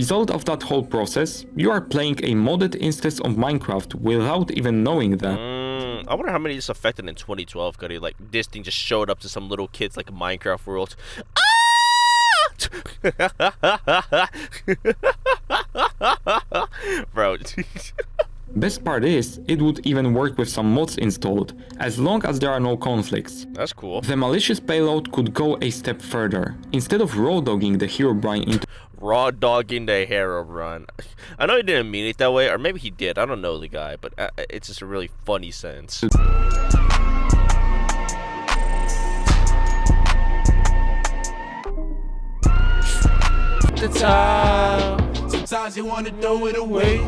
Result of that whole process, you are playing a modded instance of Minecraft without even knowing that. I wonder how many this affected in 2012, Cuddy. Like, this thing just showed up to some little kids like a Minecraft world. Bro. Best part is, it would even work with some mods installed, as long as there are no conflicts. That's cool. The malicious payload could go a step further. Instead of raw dogging the Herobrine into Raw dogging the Herobrine. I know he didn't mean it that way, or maybe he did. I don't know the guy, but it's just a really funny sentence. The time. Sometimes you wanna throw it away,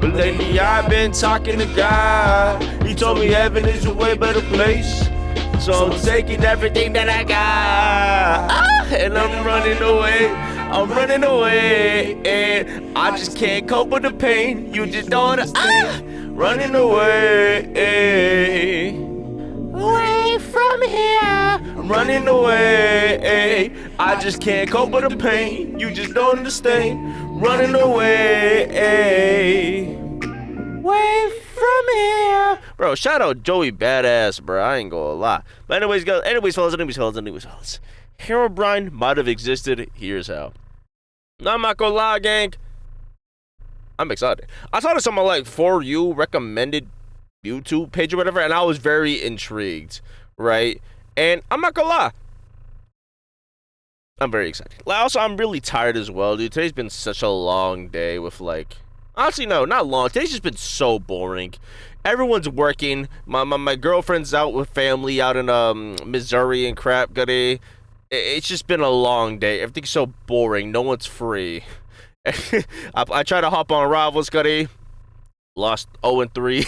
But lately I've been talking to God. He told me heaven is a way better place. So I'm taking everything that I got, and I'm running away. I'm running away, and I just can't cope with the pain. You just don't running away, away from here. I'm running away. I just can't cope with the pain. You just don't understand. Running away, away from here. Bro, shout out Joey Badass, bro. I ain't gonna lie. But anyways, fellas. Herobrine might have existed. Here's how. I'm not gonna lie, gang. I'm excited. I saw this on my like For You recommended YouTube page or whatever, and I was very intrigued, right? And I'm not gonna lie, I'm very excited. Also, I'm really tired as well, dude. Today's been such a long day with like, honestly, no, not long. Today's just been so boring. Everyone's working. My girlfriend's out with family out in Missouri and crap. It's just been a long day. Everything's so boring. No one's free. I tried to hop on Rivals, Gutty. Lost 0-3.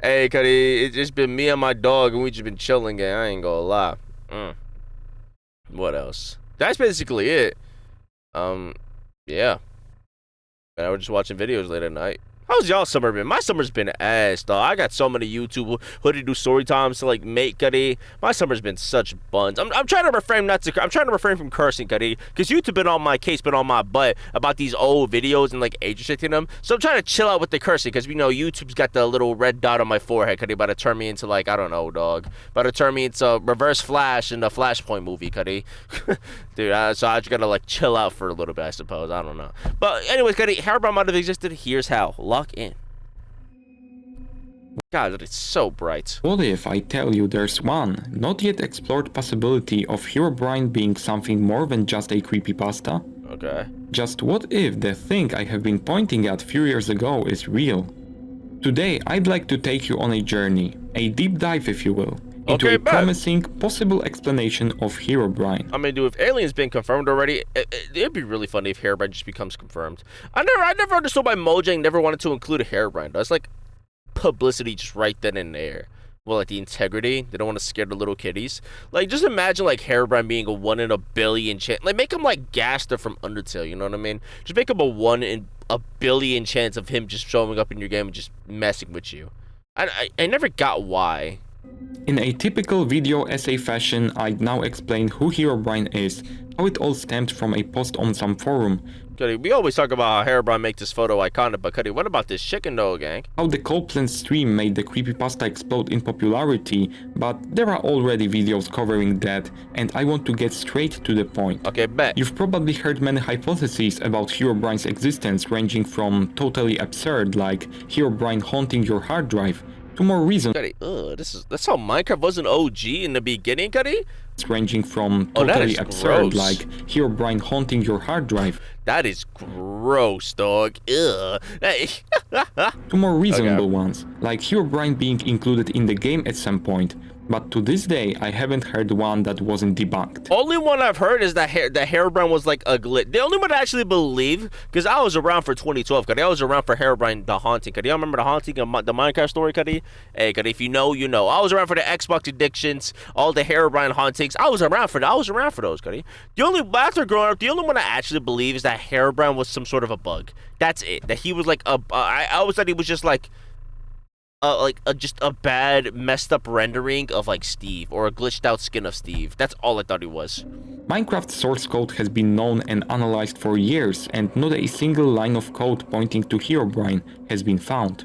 Hey, Cuddy, it's just been me and my dog, and we just been chilling, gang. I ain't gonna lie. What else? That's basically it. Yeah. And I was just watching videos late at night. How's y'all summer been? My summer's been ass, dog. I got so many YouTube who to do story times to like make, Cuddy. My summer's been such buns. I'm trying to refrain from cursing, Cuddy, because YouTube been on my case, been on my butt about these old videos and like age restricting them. So I'm trying to chill out with the cursing, because we know YouTube's got the little red dot on my forehead, Cuddy, about to turn me into like, I don't know, dog. About to turn me into Reverse Flash in the Flashpoint movie, Cuddy. Dude, so I just gotta like chill out for a little bit, I suppose. I don't know. But anyways, Cuddy, Herobrine might have existed. Here's how. Lock in. God, it's so bright. What if I tell you there's one, not yet explored possibility of Herobrine being something more than just a creepypasta? Okay. Just what if the thing I have been pointing at few years ago is real? Today I'd like to take you on a journey, a deep dive if you will, into a promising possible explanation of Herobrine. I mean, dude, if aliens been confirmed already, it'd be really funny if Herobrine just becomes confirmed. I never understood why Mojang never wanted to include a Herobrine. That's like publicity just right then and there. Well, like the integrity, they don't want to scare the little kiddies. Like, just imagine like Herobrine being a 1 in a billion chance. Like, make him like Gaster from Undertale, you know what I mean? Just make him a 1 in a billion chance of him just showing up in your game and just messing with you. I never got why. In a typical video essay fashion, I'd now explain who Herobrine is, how it all stemmed from a post on some forum. Cuddy, we always talk about how Herobrine make this photo iconic, but Cuddy, what about this chicken though, gang? How the Copeland stream made the creepypasta explode in popularity, but there are already videos covering that, and I want to get straight to the point. Okay, bet. You've probably heard many hypotheses about Herobrine's existence, ranging from totally absurd, like Herobrine haunting your hard drive, to more reasons. Cuddy, that's how Minecraft was an OG in the beginning, Cuddy? Ranging from totally absurd, like Herobrine haunting your hard drive. That is gross, dog. Ugh. To more reasonable ones, like Herobrine being included in the game at some point. But to this day, I haven't heard one that wasn't debunked. Only one I've heard is that Herobrine was like a glitch. The only one I actually believe, because I was around for 2012, Cuddy. I was around for Herobrine, the haunting, Cuddy. I remember the haunting of the Minecraft story, Cuddy. Hey, Cuddy, if you know, you know. I was around for the Xbox addictions, all the Herobrine hauntings. I was around for those, Cuddy. After growing up, the only one I actually believe is that Herobrine was some sort of a bug. That's it. That he was like I always thought he was just like just a bad, messed up rendering of like Steve or a glitched out skin of Steve. That's all I thought it was. Minecraft source code has been known and analyzed for years, and not a single line of code pointing to Herobrine has been found.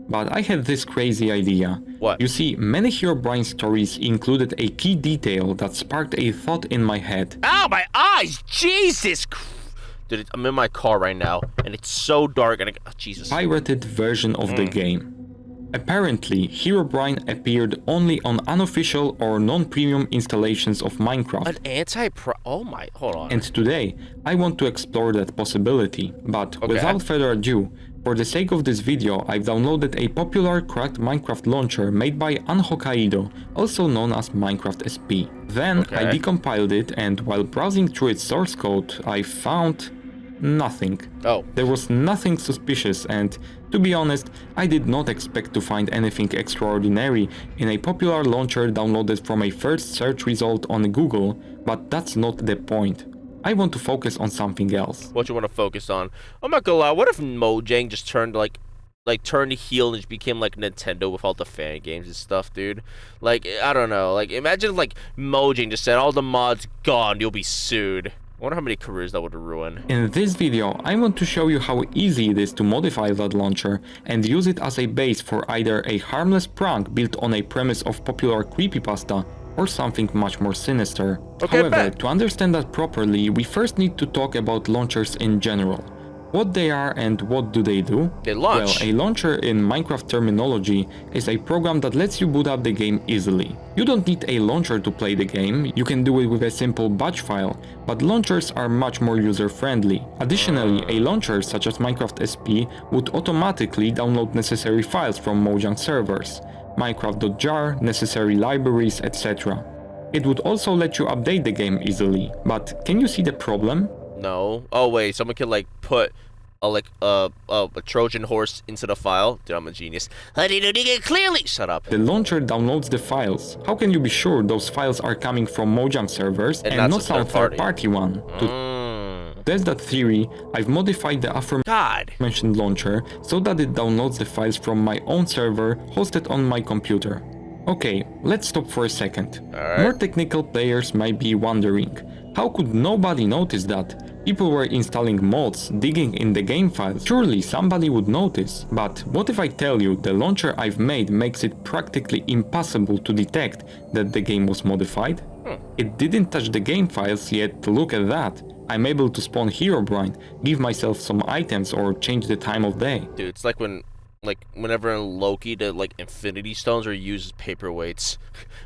But I had this crazy idea. What? You see, many Herobrine stories included a key detail that sparked a thought in my head. Ow, my eyes! Jesus Christ! Dude, I'm in my car right now, and it's so dark, and Jesus. Pirated version of the game. Apparently, Herobrine appeared only on unofficial or non-premium installations of Minecraft. An oh my, hold on. And today, I want to explore that possibility. But without further ado, for the sake of this video, I've downloaded a popular cracked Minecraft launcher made by Hokkaido, also known as Minecraft SP. Then I decompiled it, and while browsing through its source code, I found nothing. There was nothing suspicious, and to be honest, I did not expect to find anything extraordinary in a popular launcher downloaded from a first search result on Google, but that's not the point. I want to focus on something else. What you want to focus on? I'm not gonna lie, what if Mojang just turned turned heel and just became like Nintendo with all the fan games and stuff, dude? Like, I don't know, like imagine like Mojang just said all the mods gone, you'll be sued. I wonder how many careers that would ruin. In this video, I want to show you how easy it is to modify that launcher and use it as a base for either a harmless prank built on a premise of popular creepypasta or something much more sinister. However, to understand that properly, we first need to talk about launchers in general. What they are and what do they do? They launch. Well, a launcher in Minecraft terminology is a program that lets you boot up the game easily. You don't need a launcher to play the game, you can do it with a simple batch file, but launchers are much more user-friendly. Additionally, a launcher such as Minecraft SP would automatically download necessary files from Mojang servers, minecraft.jar, necessary libraries, etc. It would also let you update the game easily, but can you see the problem? No. Oh wait, someone can like put a Trojan horse into the file. Dude, I'm a genius. Clearly, shut up. The launcher downloads the files. How can you be sure those files are coming from Mojang servers and not some third-party one? To test that theory, I've modified the aforementioned launcher so that it downloads the files from my own server hosted on my computer. Okay, let's stop for a second. More technical players might be wondering, how could nobody notice that? People were installing mods, digging in the game files. Surely somebody would notice. But what if I tell you the launcher I've made makes it practically impossible to detect that the game was modified? It didn't touch the game files yet, look at that. I'm able to spawn Herobrine, give myself some items or change the time of day. Dude, it's like whenever in Loki the infinity stones are used as paperweights.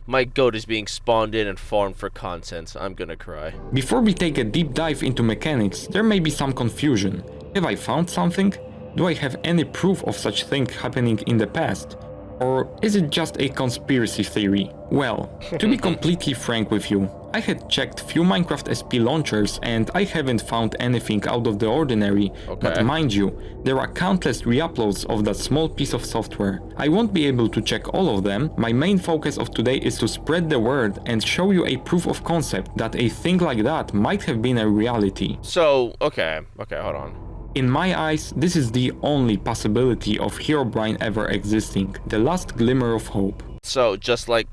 My goat is being spawned in and farmed for content. I'm gonna cry. Before we take a deep dive into mechanics, there may be some confusion. Have I found something? Do I have any proof of such thing happening in the past? Or is it just a conspiracy theory? Well, to be completely frank with you, I had checked few Minecraft SP launchers and I haven't found anything out of the ordinary, but mind you, there are countless re-uploads of that small piece of software. I won't be able to check all of them. My main focus of today is to spread the word and show you a proof of concept that a thing like that might have been a reality. So, okay, hold on. In my eyes, this is the only possibility of Herobrine ever existing, the last glimmer of hope. So, just like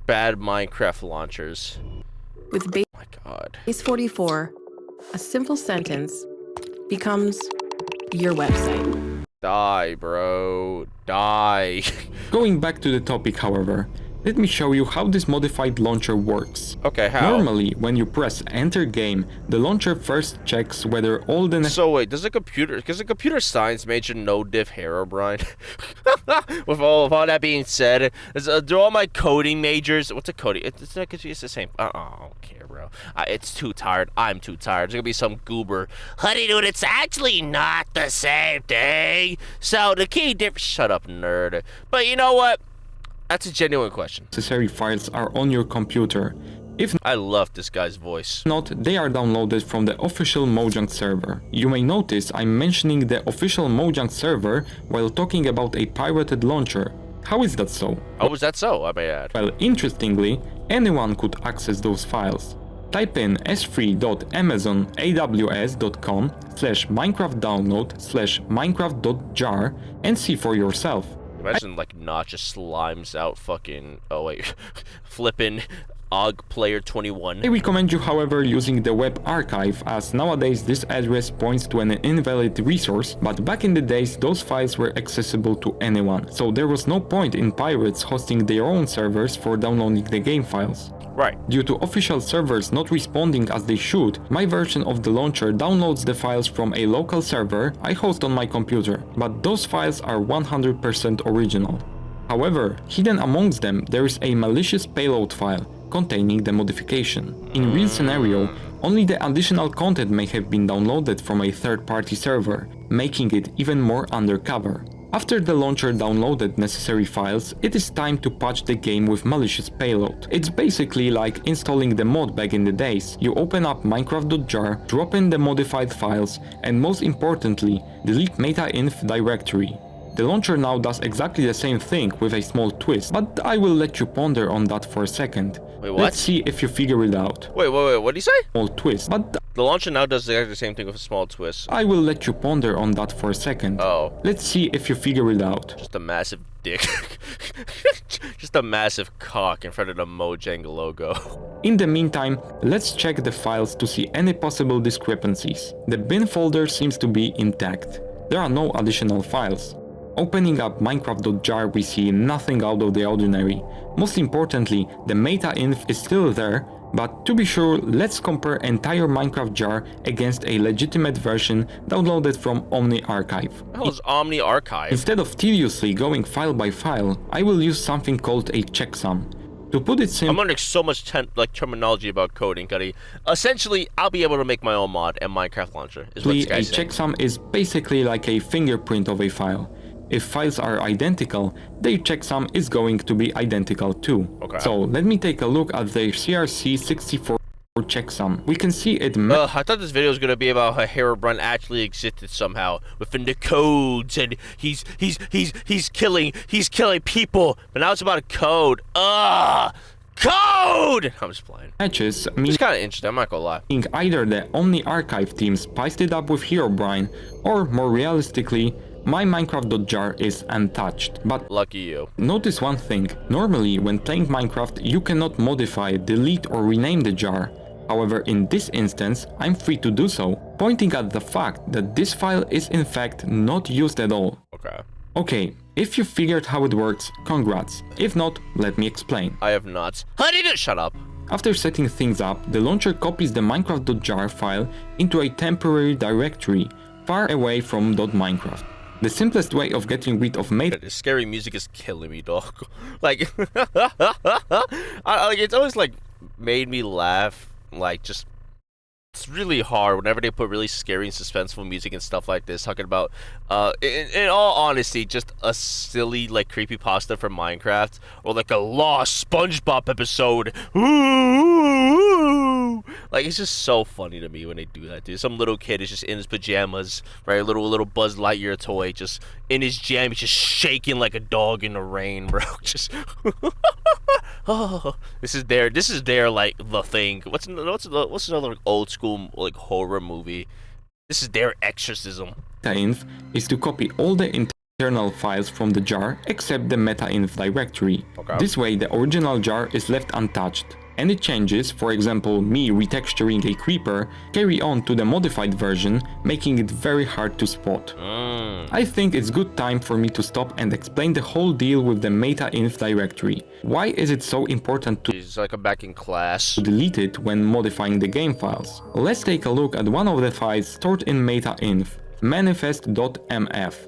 bad Minecraft launchers. With base 44, a simple sentence becomes your website. Die, bro. Die. Going back to the topic, however, let me show you how this modified launcher works. Okay, how? Normally, when you press enter game, the launcher first checks whether all the... So wait, does a computer science major know diff Herobrine? With all that being said, do all my coding majors... What's a coding? It's the same. I don't care, bro. It's too tired. I'm too tired. There's gonna be some goober. Honey, dude, it's actually not the same thing. So the key difference... Shut up, nerd. But you know what? That's a genuine question. Necessary files are on your computer. If I love this guy's voice. not, they are downloaded from the official Mojang server. You may notice I'm mentioning the official Mojang server while talking about a pirated launcher. How is that so? How was that so, I may add? Well, interestingly, anyone could access those files. Type in s3.amazonaws.com/minecraftdownload/minecraft.jar and see for yourself. Imagine like Notch just slimes out fucking, oh wait, flipping Og player 21. I recommend you, however, using the web archive, as nowadays this address points to an invalid resource, but back in the days those files were accessible to anyone, so there was no point in pirates hosting their own servers for downloading the game files. Right. Due to official servers not responding as they should, my version of the launcher downloads the files from a local server I host on my computer, but those files are 100% original. However, hidden amongst them there is a malicious payload file containing the modification. In real scenario, only the additional content may have been downloaded from a third-party server, making it even more undercover. After the launcher downloaded necessary files, it is time to patch the game with malicious payload. It's basically like installing the mod back in the days. You open up minecraft.jar, drop in the modified files, and most importantly, delete meta.inf directory. The launcher now does exactly the same thing with a small twist, but I will let you ponder on that for a second. Wait, what? Let's see if you figure it out. Wait, what did you say? Small twist, but The launcher now does exactly the same thing with a small twist. I will let you ponder on that for a second. Oh. Let's see if you figure it out. Just a massive dick. Just a massive cock in front of the Mojang logo. In the meantime, let's check the files to see any possible discrepancies. The bin folder seems to be intact. There are no additional files. Opening up minecraft.jar, we see nothing out of the ordinary. Most importantly, the meta.inf is still there, but to be sure, let's compare entire Minecraft jar against a legitimate version downloaded from Omni Archive. What the hell is Omni Archive? Instead of tediously going file by file, I will use something called a checksum. To put it simply, I'm learning so much terminology about coding, Cuddy. Essentially, I'll be able to make my own mod and Minecraft launcher. Is what this a guy's saying. checksum is basically like a fingerprint of a file. If files are identical, their checksum is going to be identical too. Okay. So let me take a look at the CRC64 checksum. We can see it I thought this video was gonna be about how Herobrine actually existed somehow within the codes, and he's killing people. But now it's about a code. Code! I'm just playing. matches, It's kind of interesting. I'm not gonna lie. meaning either the Omni Archive team spiced it up with Herobrine, or more realistically, my Minecraft.jar is untouched. But Lucky you. notice one thing, normally when playing Minecraft you cannot modify, delete or rename the jar. However, in this instance, I'm free to do so, pointing at the fact that this file is in fact not used at all. Okay. Okay, if you figured how it works, congrats. If not, let me explain. I have nuts. Honey, shut up. After setting things up, the launcher copies the Minecraft.jar file into a temporary directory far away from .minecraft. The simplest way of getting rid of meta The scary music is killing me, dog. Like, it's always like made me laugh. Like, just it's really hard whenever they put really scary and suspenseful music and stuff like this, talking about in all honesty, just a silly like creepypasta from Minecraft, or like a lost SpongeBob episode. Ooh, like, it's just so funny to me when they do that, dude. Some little kid is just in his pajamas, right? A little Buzz Lightyear toy, just in his jam, he's just shaking like a dog in the rain, bro. Just oh, this is their like the thing. What's another old school like horror movie? This is their exorcism. inf is to copy all the internal files from the jar except the meta.inf directory. Okay. This way the original jar is left untouched. Any changes, for example me retexturing a creeper, carry on to the modified version, making it very hard to spot. I think it's good time for me to stop and explain the whole deal with the meta.inf directory. Why is it so important to It's like I'm back in class. delete it when modifying the game files? Let's take a look at one of the files stored in meta.inf, manifest.mf.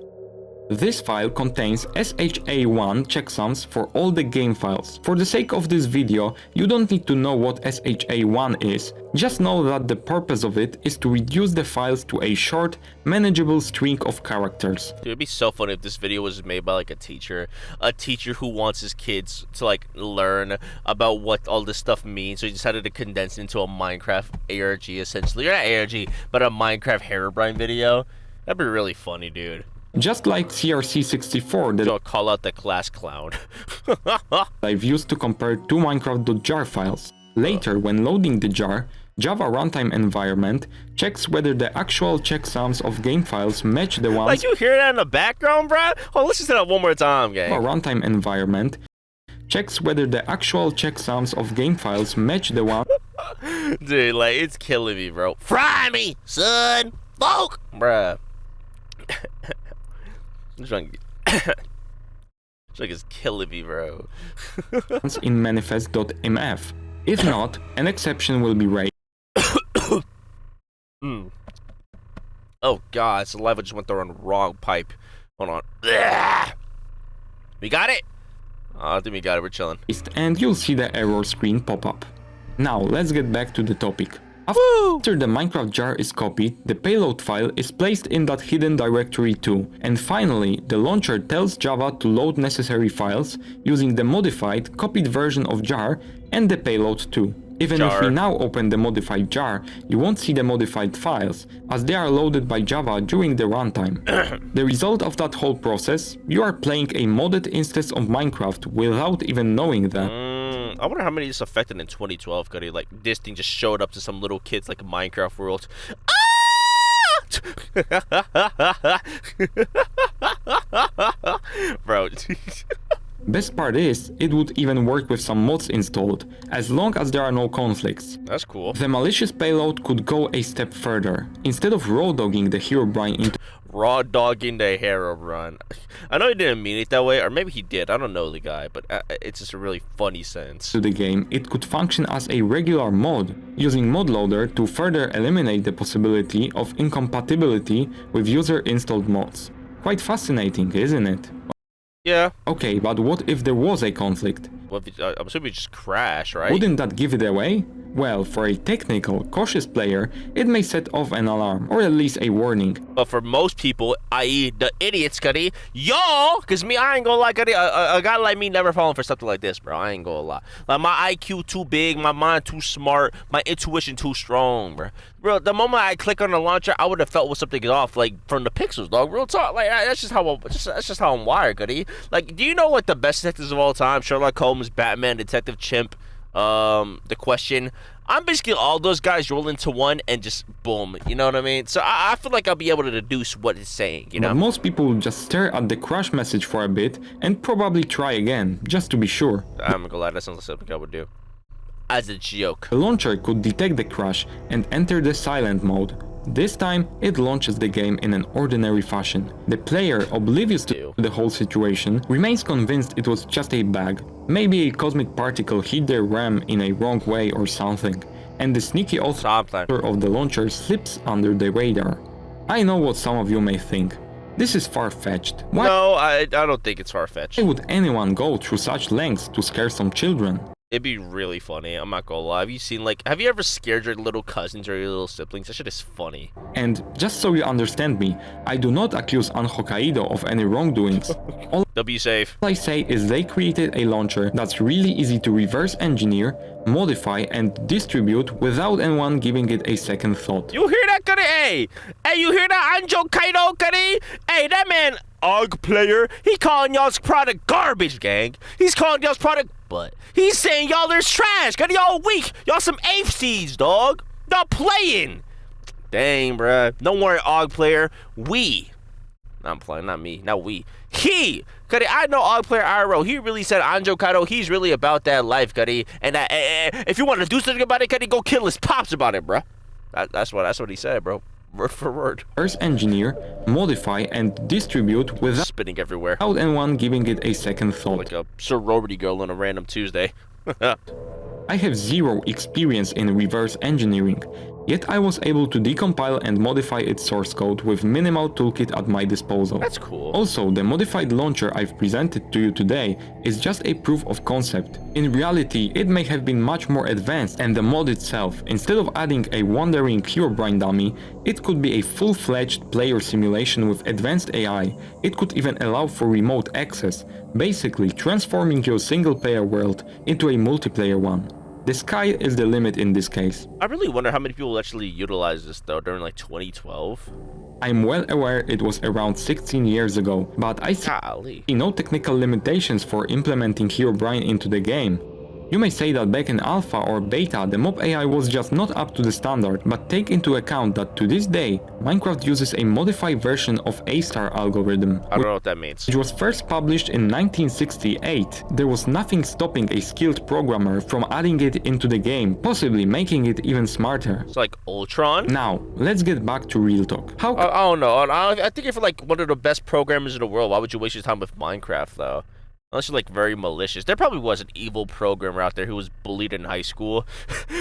This file contains SHA1 checksums for all the game files. For the sake of this video, you don't need to know what SHA1 is, just know that the purpose of it is to reduce the files to a short, manageable string of characters. Dude, it'd be so funny if this video was made by like a teacher who wants his kids to like learn about what all this stuff means, so he decided to condense it into a Minecraft ARG essentially, or not ARG, but a Minecraft Herobrine video. That'd be really funny, dude. Just like CRC64 that Don't call out the class clown. I've used to compare two Minecraft.jar files. Later, when loading the jar, Java runtime environment checks whether the actual checksums of game files match the ones. Like, you hear that in the background, bruh? Oh, listen to that one more time, gang. Java runtime environment checks whether the actual checksums of game files match the one. Dude, like, it's killing me, bro. Fry me, son. Fuck, bruh. This drunk is killing me, bro. In manifest.mf. If not, an exception will be raised. Oh god, saliva just went through on the wrong pipe. Hold on. We got it? I think we got it, we're chilling. And you'll see the error screen pop up. Now let's get back to the topic. After the Minecraft jar is copied, the payload file is placed in that hidden directory too. And finally, the launcher tells Java to load necessary files using the modified, copied version of jar and the payload too. Even if we now open the modified jar, you won't see the modified files, as they are loaded by Java during the runtime. The result of that whole process, you are playing a modded instance of Minecraft without even knowing that. I wonder how many this affected in 2012, Cuddy. Like, this thing just showed up to some little kids like a Minecraft world. Bro. Best part is, it would even work with some mods installed, as long as there are no conflicts. That's cool. The malicious payload could go a step further. Instead of raw dogging the Herobrine into raw dogging the Herobrine. I know he didn't mean it that way, or maybe he did. I don't know the guy, but it's just a really funny sentence. To the game, it could function as a regular mod, using mod loader to further eliminate the possibility of incompatibility with user-installed mods. Quite fascinating, isn't it? Yeah. Okay, but what if there was a conflict? Well, I'm assuming it just crashed, right? Wouldn't that give it away? Well, for a technical, cautious player, it may set off an alarm, or at least a warning. But for most people, i.e. the idiots, Cuddy, y'all, because me, I ain't gonna lie, Cuddy, a guy like me never falling for something like this, bro. I ain't gonna lie. Like, my IQ too big, my mind too smart, my intuition too strong, bro. Bro, the moment I click on the launcher, I would have felt when something is off, like, from the pixels, dog. Real talk, like, that's just how I'm wired, Cuddy. Like, do you know what the best detectives of all time? Sherlock Holmes, Batman, Detective Chimp, The Question. I'm basically all those guys roll into one and just boom, you know what I mean? So I feel like I'll be able to deduce what it's saying, you know? But most people will just stare at the crash message for a bit and probably try again, just to be sure. I'm gonna lie, that sounds like something I would do. As a joke. The launcher could detect the crash and enter the silent mode. This time, it launches the game in an ordinary fashion. The player, oblivious to the whole situation, remains convinced it was just a bug. Maybe a cosmic particle hit their RAM in a wrong way or something, and the sneaky author of the launcher slips under the radar. I know what some of you may think. This is far-fetched. Why No, I don't think it's far-fetched. would anyone go through such lengths to scare some children? It'd be really funny, I'm not gonna lie. Have you ever scared your little cousins or your little siblings? That shit is funny. And just so you understand me, I do not accuse Hokkaido of any wrongdoings. All Be safe. I say is they created a launcher that's really easy to reverse engineer, modify and distribute without anyone giving it a second thought. You hear that, Cuddy? Hey, you hear that, Anjo Kaido, Cuddy? Hey, that man, Og player, he calling y'all's product garbage, gang. He's calling y'all's product butt. He's saying y'all is trash, Cuddy. Y'all weak. Y'all some ape seeds, dog. Y'all playing. Dang, bruh. Don't worry, Og player. I'm playing, not me, not we. He, Cuddy, I know Og player IRL. He really said Anjo Kaido, he's really about that life, Cuddy. And if you want to do something about it, Cuddy, go kill his pops about it, bruh. That's what he said, bro. Word for word. Reverse engineer, modify and distribute without spinning everywhere. Without anyone giving it a second thought. Like a sorority girl on a random Tuesday. I have zero experience in reverse engineering, yet I was able to decompile and modify its source code with minimal toolkit at my disposal. That's cool. Also, the modified launcher I've presented to you today is just a proof of concept. In reality, it may have been much more advanced, and the mod itself, instead of adding a wandering Herobrine dummy, it could be a full-fledged player simulation with advanced AI. It could even allow for remote access, basically transforming your single-player world into a multiplayer one. The sky is the limit in this case. I really wonder how many people actually utilize this though during like 2012. I'm well aware it was around 16 years ago, but I see no technical limitations for implementing Herobrine into the game. You may say that back in alpha or beta the mob AI was just not up to the standard, but take into account that to this day, Minecraft uses a modified version of A-star algorithm. I don't know what that means. Which was first published in 1968. There was nothing stopping a skilled programmer from adding it into the game, possibly making it even smarter. It's like Ultron? Now, let's get back to real talk. How I don't know. I think if you're like one of the best programmers in the world, why would you waste your time with Minecraft though? Unless you're like very malicious. There probably was an evil programmer out there who was bullied in high school,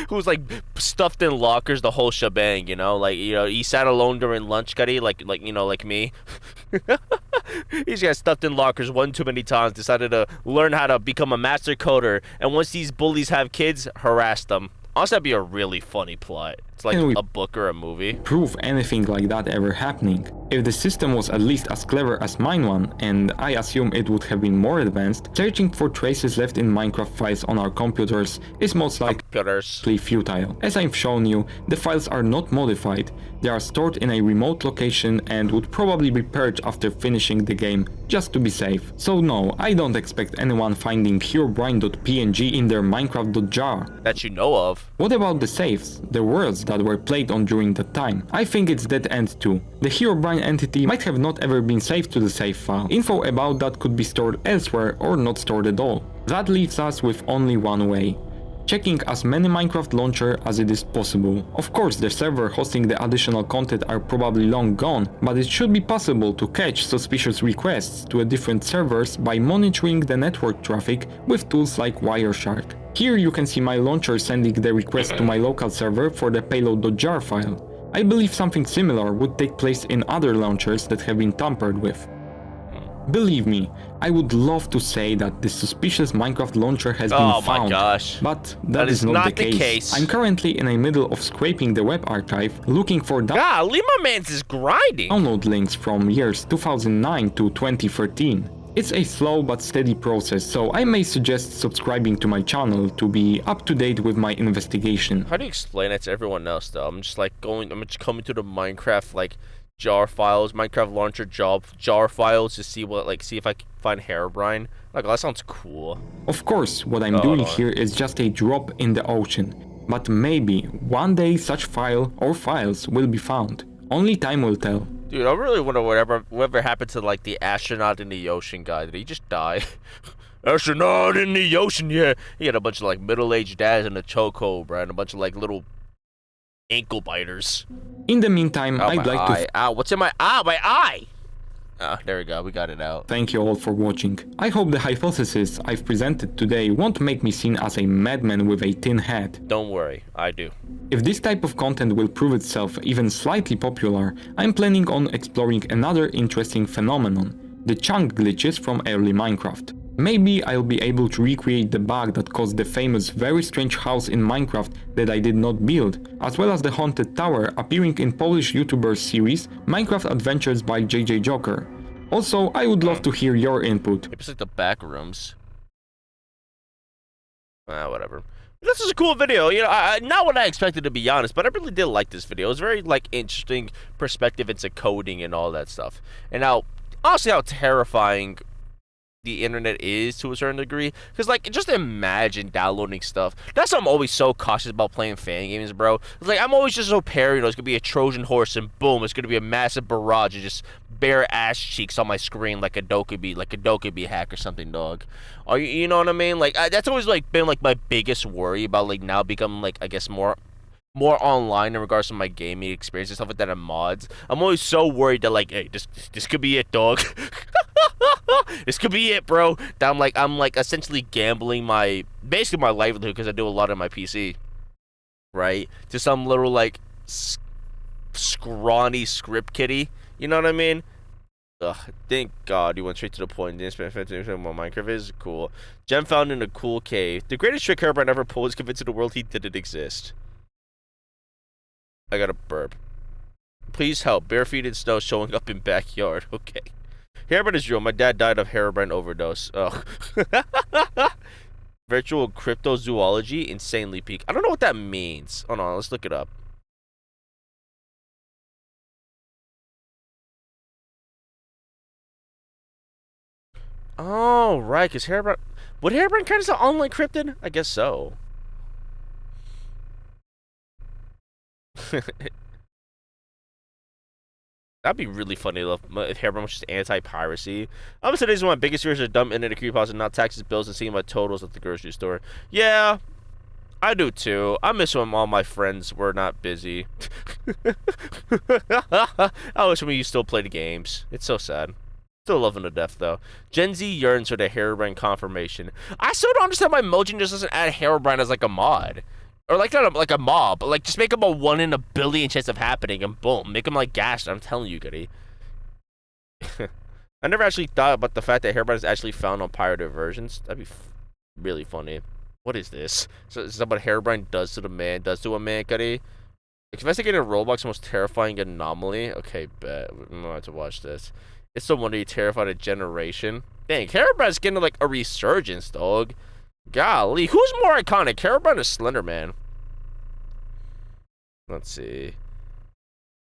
who was like stuffed in lockers, the whole shebang, you know? Like, you know, he sat alone during lunch, Cuddy, like you know, like me. He's got stuffed in lockers one too many times, decided to learn how to become a master coder, and once these bullies have kids, harass them. Honestly, that'd be a really funny plot. It's like a book or a movie. Prove anything like that ever happening? If the system was at least as clever as mine one, and I assume it would have been more advanced, searching for traces left in Minecraft files on our computers is most likely futile. As I've shown you, the files are not modified. They are stored in a remote location and would probably be purged after finishing the game, just to be safe. So no, I don't expect anyone finding Herobrine.png in their Minecraft.jar. That you know of. What about the saves, the worlds that were played on during that time? I think it's dead end too. The Herobrine entity might have not ever been saved to the save file. Info about that could be stored elsewhere or not stored at all. That leaves us with only one way. Checking as many Minecraft launcher as it is possible. Of course, the server hosting the additional content are probably long gone, but it should be possible to catch suspicious requests to a different servers by monitoring the network traffic with tools like Wireshark. Here you can see my launcher sending the request to my local server for the payload.jar file. I believe something similar would take place in other launchers that have been tampered with. Believe me, I would love to say that this suspicious Minecraft launcher has been found, my gosh. But that is not the case. I'm currently in the middle of scraping the web archive, looking for golly, my man's is grinding. Download links from years 2009 to 2013. It's a slow but steady process, so I may suggest subscribing to my channel to be up to date with my investigation. How do you explain it to everyone else though? I'm just coming to the Minecraft like jar files, Minecraft launcher jar files to see if I can find Herobrine. Like, oh, that sounds cool. Of course, what I'm doing here is just a drop in the ocean, but maybe one day such file or files will be found. Only time will tell. Dude, I really wonder whatever happened to like the astronaut in the ocean guy. Did he just die? Astronaut in the ocean, yeah. He had a bunch of like middle-aged dads in a chokehold, bro, and a bunch of like little ankle biters. In the meantime, I'd like to... Ow, what's in my eye? My eye! Ah, there we go. We got it out. Thank you all for watching. I hope the hypothesis I've presented today won't make me seen as a madman with a tin hat. Don't worry, I do. If this type of content will prove itself even slightly popular, I'm planning on exploring another interesting phenomenon, the chunk glitches from early Minecraft. Maybe I'll be able to recreate the bug that caused the famous very strange house in Minecraft that I did not build, as well as the haunted tower appearing in Polish YouTuber series Minecraft Adventures by JJ Joker. Also, I would love to hear your input. It's like the back rooms. Whatever. This is a cool video, you know, not what I expected, to be honest, but I really did like this video. It was very, like, interesting perspective into coding and all that stuff. And now, honestly, how terrifying the internet is to a certain degree, because like just imagine downloading stuff. That's why I'm always so cautious about playing fan games, bro. It's like I'm always just so paranoid it's gonna be a Trojan horse and boom, it's gonna be a massive barrage of just bare ass cheeks on my screen like a Dokkaebi hack or something, dog. Or you know what I mean? Like that's always like been like my biggest worry about like now becoming like I guess more online in regards to my gaming experience and stuff like that and mods. I'm always so worried that like, hey, this could be it, dog. This could be it, bro. That I'm like essentially gambling basically my livelihood, because I do a lot on my PC, right? To some little like scrawny script kitty, you know what I mean? Ugh, thank God you went straight to the point. Didn't spend 15 minutes on what Minecraft is. Cool. Gem found in a cool cave. The greatest trick Herobrine ever pulled is convincing the world he didn't exist. I got a burp. Please help. Bare feet in snow showing up in backyard. Okay. Herobrine is real. My dad died of Herobrine overdose. Oh. Virtual cryptozoology, insanely peak. I don't know what that means. Hold on, let's look it up. Oh, right, because Herobrine... Would Herobrine kind of sound online cryptid? I guess so. That'd be really funny if Herobrine was just anti-piracy. I'm today's one of my biggest fears are dumb internet creepypasta and not taxes, bills, and seeing my totals at the grocery store. Yeah, I do too. I miss when all my friends were not busy. I wish when you still played games. It's so sad. Still loving to death though. Gen Z yearns for the Herobrine confirmation. I still don't understand why Mojang just doesn't add Herobrine as like a mod. Or like not like a mob, but like just make him a 1 in a billion chance of happening and boom. Make him like Gash. I'm telling you, Goody. I never actually thought about the fact that Herobrine is actually found on pirated versions. That'd be really funny. What is this? So this is what Herobrine does to the man, does to a man, Goody. Investigating Roblox's most terrifying anomaly. Okay, bet. I'm gonna have to watch this. It's no wonder you terrified a generation. Dang, Herobrine's getting like a resurgence, dog. Golly, who's more iconic, Herobrine or Slender Man? Let's see.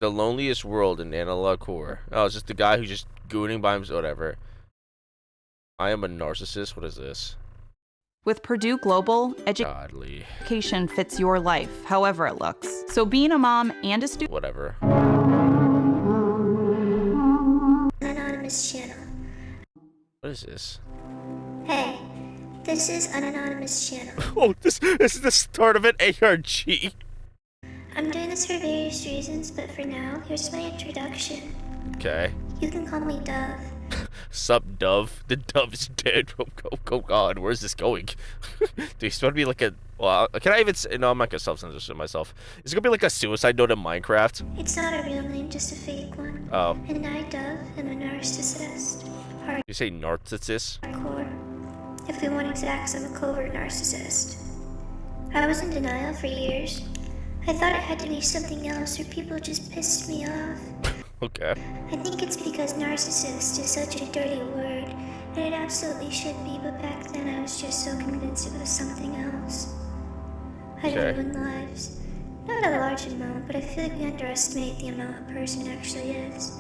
The Loneliest World in Analog Core. Oh, it's just the guy who's just gooning by himself. Whatever. I am a narcissist. What is this? With Purdue Global, Godly. education fits your life, however it looks. So being a mom and a student. Whatever. Anonymous channel. What is this? Hey, this is an anonymous channel. Oh, this is the start of an ARG. I'm doing this for various reasons, but for now, here's my introduction. Okay. You can call me Dove. Sup, Dove? The Dove is dead. Oh God, where's this going? Dude, he's supposed to be like a... Well, can I even say... No, I'm not gonna self-censor myself. Is it gonna be like a suicide note in Minecraft? It's not a real name, just a fake one. Oh. And I, Dove, am a narcissist. You say narcissist? Hardcore. If we want exacts, I'm a covert narcissist. I was in denial for years. I thought it had to be something else, or people just pissed me off. Okay. I think it's because narcissist is such a dirty word, and it absolutely should be, but back then I was just so convinced it was something else. I Okay. ruin lives. Not a large amount, but I feel like we underestimate the amount a person actually is.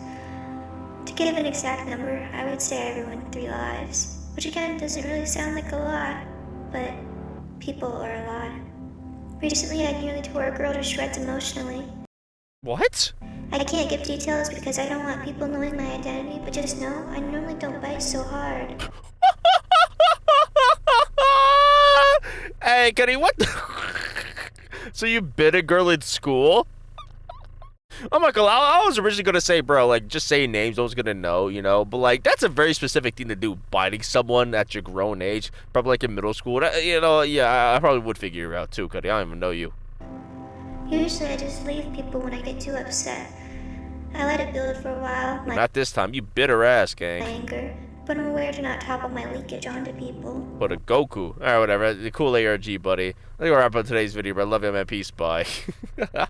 To give an exact number, I would say I ruined 3 lives, which again doesn't really sound like a lot, but people are a lot. Recently, I nearly tore a girl to shreds emotionally. What? I can't give details because I don't want people knowing my identity, but just know I normally don't bite so hard. Hey, Kenny, what the... So you bit a girl in school? I'm not gonna lie, I was originally gonna say, bro, like, just say names, no one's gonna know, you know? But, like, that's a very specific thing to do, biting someone at your grown age, probably, like, in middle school. You know, yeah, I probably would figure you out, too, Cuddy. I don't even know you. Usually I just leave people when I get too upset. I let it build for a while, my Not this time. You bit her ass, gang. anger, but I'm aware to not topple my leakage onto people. What a Goku. Alright, whatever. The cool ARG, buddy. I think we'll wrap up today's video, bro. Love you, man. Peace. Bye.